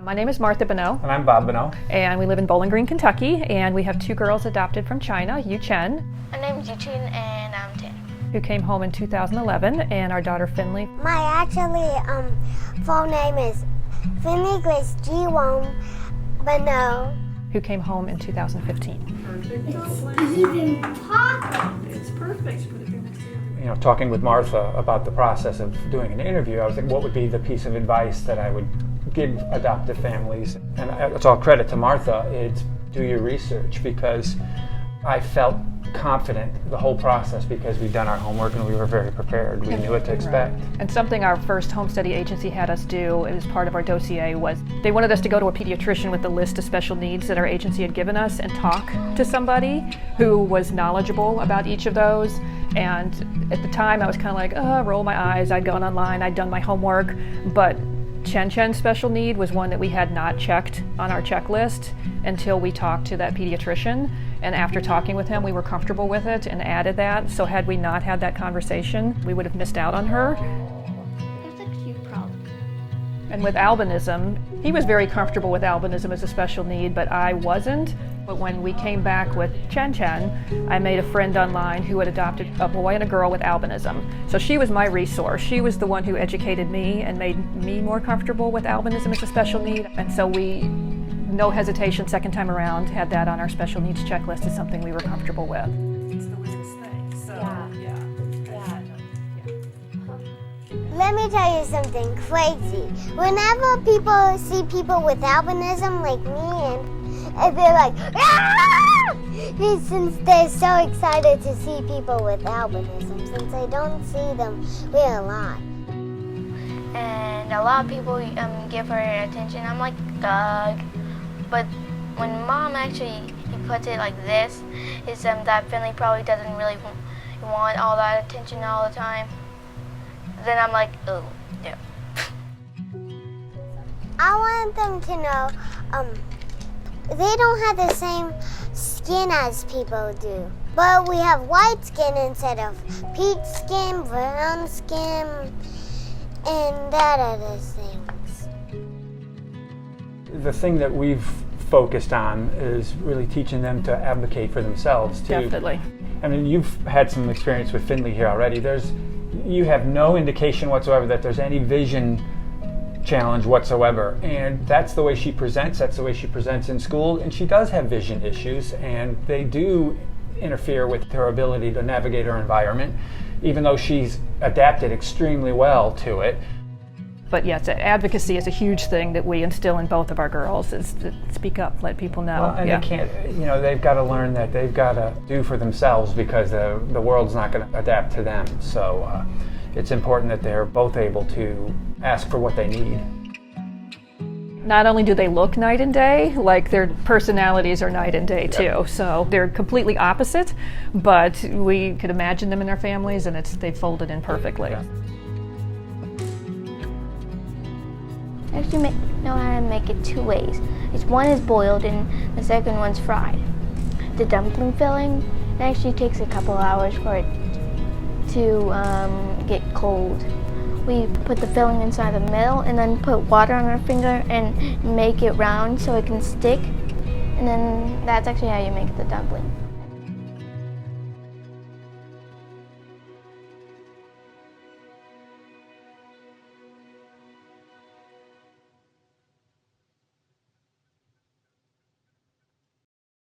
My name is Martha Bonneau. And I'm Bob Bonneau. And we live in Bowling Green, Kentucky, and we have two girls adopted from China, Yu Chen. My name is Yu Chen and I'm 10. Who came home in 2011, and our daughter Finley. My full name is Finley Grace G. Wong Bonneau. Who came home in 2015. It's even pop. It's perfect. You know, talking with Martha about the process of doing an interview, I was like, what would be the piece of advice that I would give adoptive families? And it's all credit to Martha. It's do your research, because I felt confident the whole process because we'd done our homework and we were very prepared. We knew what to expect. Right. And something our first home study agency had us do as part of our dossier was they wanted us to go to a pediatrician with the list of special needs that our agency had given us and talk to somebody who was knowledgeable about each of those. And at the time I was kind of like, roll my eyes. I'd gone online, I'd done my homework, but Chen's special need was one that we had not checked on our checklist until we talked to that pediatrician. And after talking with him, we were comfortable with it and added that. So had we not had that conversation, we would have missed out on her. That's a cute problem. And with albinism, he was very comfortable with albinism as a special need, but I wasn't. But when we came back with Chen, I made a friend online who had adopted a boy and a girl with albinism. So she was my resource. She was the one who educated me and made me more comfortable with albinism as a special need. And so we, no hesitation, second time around, had that on our special needs checklist as something we were comfortable with. It's the weirdest thing. So, yeah. Let me tell you something crazy. Whenever people see people with albinism like me, and they're like, ah! Since they're so excited to see people with albinism, since I don't see them a lot. And a lot of people give her attention. I'm like, Doug. But when Mom actually puts it like this, is that Finley probably doesn't really want all that attention all the time. Then I'm like, oh, no. I want them to know they don't have the same skin as people do. But we have white skin instead of peach skin, brown skin, and that other things. The thing that we've focused on is really teaching them to advocate for themselves too. Definitely. I mean, you've had some experience with Finley here already. You have no indication whatsoever that there's any vision challenge whatsoever, and that's the way she presents. That's the way she presents in school, and she does have vision issues, and they do interfere with her ability to navigate her environment, even though she's adapted extremely well to it. But yes, advocacy is a huge thing that we instill in both of our girls, is to speak up, let people know. Well, and they can't, they've got to learn that they've got to do for themselves, because the world's not going to adapt to them. So it's important that they're both able to ask for what they need. Not only do they look night and day, like their personalities are night and day too. Yep. So they're completely opposite, but we could imagine them in their families, and they folded in perfectly. Yeah. I actually know how to make it two ways. One is boiled and the second one's fried. The dumpling filling, it actually takes a couple hours for it to get cold. We put the filling inside the middle and then put water on our finger and make it round so it can stick. And then that's actually how you make the dumpling.